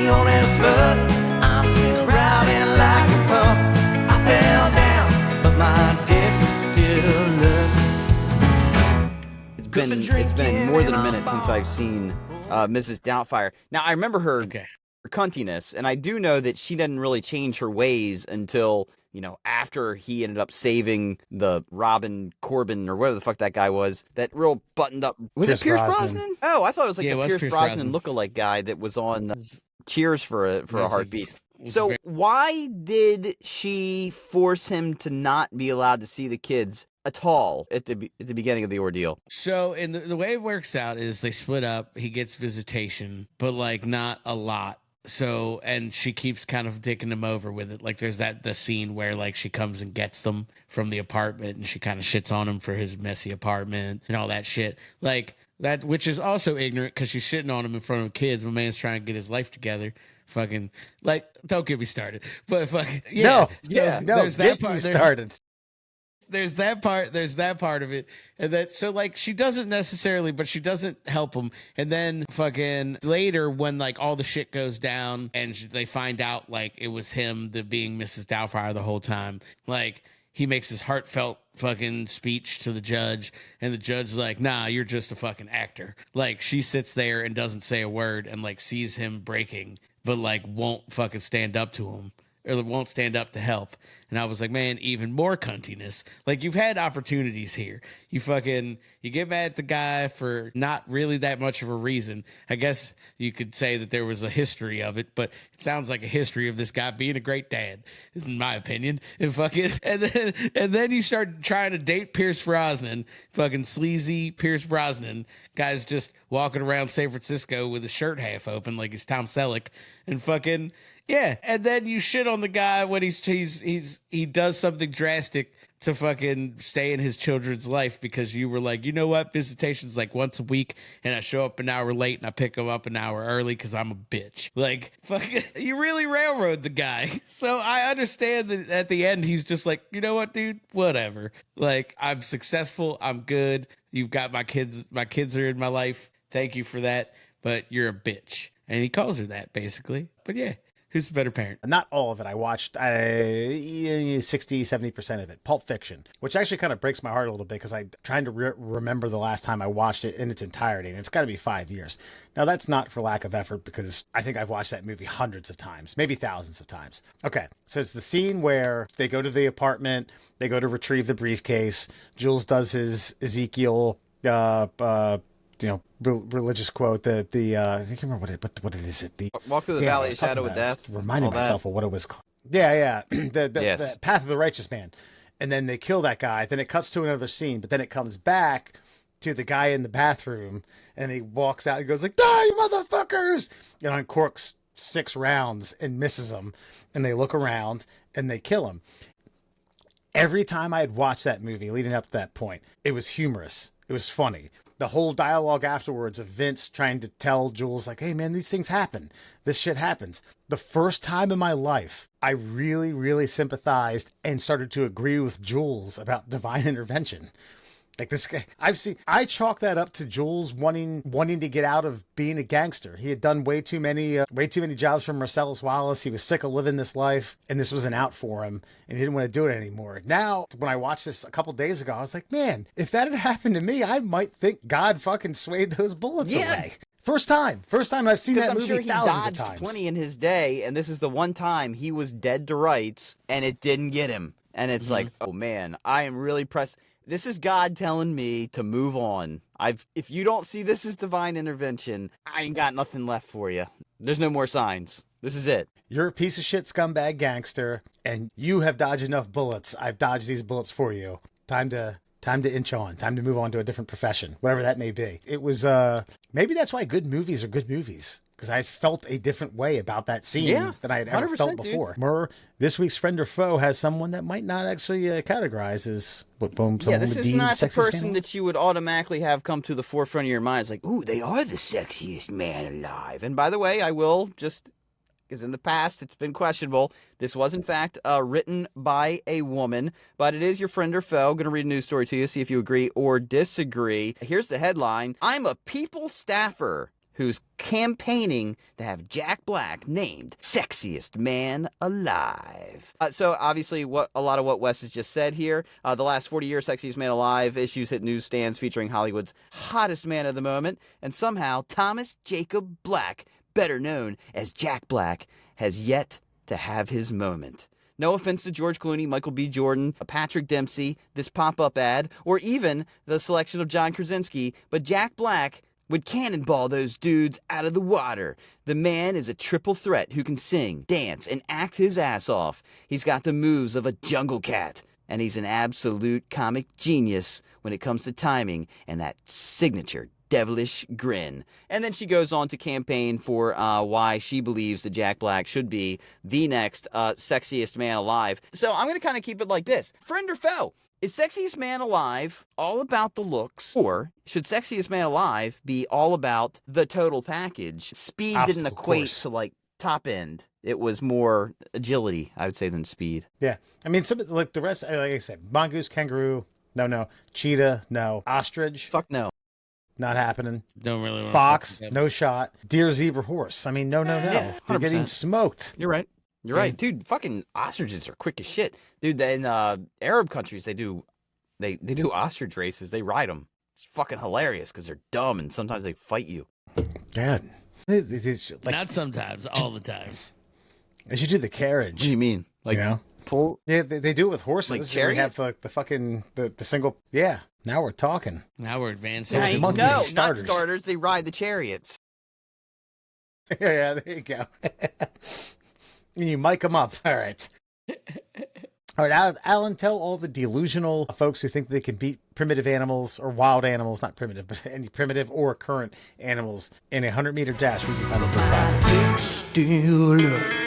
be honest, fuck, I'm still riding like a pup. I fell down, but my dick's still up. It's been more than a minute since I've seen Mrs. Doubtfire. Now, I remember her cuntiness, and I do know that she didn't really change her ways until, you know, after he ended up saving the Robin Corbin, or whatever the fuck that guy was, that real buttoned up... Was it Pierce Brosnan? Oh, I thought it was like the Pierce Brosnan lookalike guy that was on Cheers for a Heartbeat. So why did she force him to not be allowed to see the kids at all at the beginning of the ordeal? So, in the way it works out is they split up. He gets visitation, but like not a lot. So, and she keeps kind of taking him over with it. Like there's the scene where like she comes and gets them from the apartment, and she kind of shits on him for his messy apartment and all that shit. Like that, which is also ignorant because she's shitting on him in front of kids. My man's trying to get his life together. Fucking, like, don't get me started. But fucking, yeah. No, there's that part. Started. There's that part of it. And that, so like, she doesn't necessarily, but she doesn't help him. And then fucking later, when like all the shit goes down and they find out like it was him being Mrs. Doubtfire the whole time, like, he makes his heartfelt fucking speech to the judge, and the judge's like, nah, you're just a fucking actor. Like, she sits there and doesn't say a word and like sees him breaking, but like won't fucking stand up to him, or won't stand up to help. And I was like, man, even more cuntiness. Like, you've had opportunities here. You get mad at the guy for not really that much of a reason. I guess you could say that there was a history of it, but it sounds like a history of this guy being a great dad, in my opinion. And then you start trying to date Pierce Brosnan, fucking sleazy Pierce Brosnan. Guy's just walking around San Francisco with his shirt half open like he's Tom Selleck, and fucking... Yeah, and then you shit on the guy when he does something drastic to fucking stay in his children's life because you were like, you know what, visitation's like once a week, and I show up an hour late and I pick him up an hour early because I'm a bitch. Like, fucking, you really railroad the guy. So I understand that at the end he's just like, you know what, dude, whatever. Like, I'm successful, I'm good. You've got my kids are in my life. Thank you for that, but you're a bitch. And he calls her that basically. But yeah. Who's the better parent? Not all of it. I watched 60-70% of it. Pulp Fiction, which actually kind of breaks my heart a little bit because I'm trying to remember the last time I watched it in its entirety, and it's got to be 5 years. Now, that's not for lack of effort because I think I've watched that movie hundreds of times, maybe thousands of times. Okay, so it's the scene where they go to the apartment, they go to retrieve the briefcase. Jules does his Ezekiel religious quote. I can't remember what it is. The Walk through the valley of shadow of death. Reminding myself of what it was called. Yeah. The Path of the Righteous Man. And then they kill that guy. Then it cuts to another scene, but then it comes back to the guy in the bathroom, and he walks out and goes like, "Die, motherfuckers!" and uncorks 6 rounds and misses them. And they look around and they kill him. Every time I had watched that movie leading up to that point, it was humorous. It was funny. The whole dialogue afterwards of Vince trying to tell Jules, like, hey, man, these things happen. This shit happens. The first time in my life, I really, really sympathized and started to agree with Jules about divine intervention. Like, this guy, I chalk that up to Jules wanting to get out of being a gangster. He had done way too many jobs for Marcellus Wallace. He was sick of living this life, and this was an out for him, and he didn't want to do it anymore. Now, when I watched this a couple days ago, I was like, man, if that had happened to me, I might think God fucking swayed those bullets away. First time I've seen that movie thousands of times. He dodged 20 in his day, and this is the one time he was dead to rights, and it didn't get him. And it's like, oh man, I am really pressed. This is God telling me to move on. If you don't see this as divine intervention, I ain't got nothing left for you. There's no more signs. This is it. You're a piece of shit scumbag gangster, and you have dodged enough bullets. I've dodged these bullets for you. Time to inch on. Time to move on to a different profession, whatever that may be. It was, maybe that's why good movies are good movies. Because I felt a different way about that scene than I had ever felt before. Murr, this week's friend or foe has someone that might not actually categorize as someone this is not the person that you would automatically have come to the forefront of your mind. It's like, ooh, they are the sexiest man alive. And by the way, I will just, because in the past it's been questionable, this was in fact written by a woman, but it is your friend or foe. I'm going to read a news story to you, see if you agree or disagree. Here's the headline. I'm a people staffer. who's campaigning to have Jack Black named Sexiest Man Alive. So obviously a lot of what Wes has just said here, the last 40 years, Sexiest Man Alive issues hit newsstands featuring Hollywood's hottest man of the moment, and somehow Thomas Jacob Black, better known as Jack Black, has yet to have his moment. No offense to George Clooney, Michael B. Jordan, Patrick Dempsey, this pop-up ad, or even the selection of John Krasinski, but Jack Black would cannonball those dudes out of the water. The man is a triple threat who can sing, dance, and act his ass off. He's got the moves of a jungle cat, and he's an absolute comic genius when it comes to timing and that signature devilish grin. And then she goes on to campaign for why she believes that Jack Black should be the next sexiest man alive. So I'm going to kind of keep it like this. Friend or foe? Is Sexiest Man Alive all about the looks, or should Sexiest Man Alive be all about the total package? Speed didn't equate to like top end. It was more agility, I would say, than speed. Yeah. I mean, some like the rest, like I said, mongoose, kangaroo, no. Cheetah, no. Ostrich, fuck no. Not happening. Don't really want Fox, no shot. Deer, zebra, horse. I mean, no. Yeah, you're getting smoked. You're right. You're right, dude. Fucking ostriches are quick as shit, dude. In Arab countries, they do ostrich races. They ride them. It's fucking hilarious because they're dumb and sometimes they fight you. God, it's like, not sometimes, all the times. They should do the carriage. What do you mean? Like, you know? Pull? Yeah, they do it with horses. Like We chariot? have like the fucking the single. Yeah. Now we're talking. Now we're advancing. Those No, monkeys not and starters. starters. They ride the chariots. Yeah, there you go. And you mic them up. All right. All right, Alan, tell all the delusional folks who think they can beat primitive animals or wild animals, not primitive, but any primitive or current animals in a 100-meter dash. We can find a classic. Still look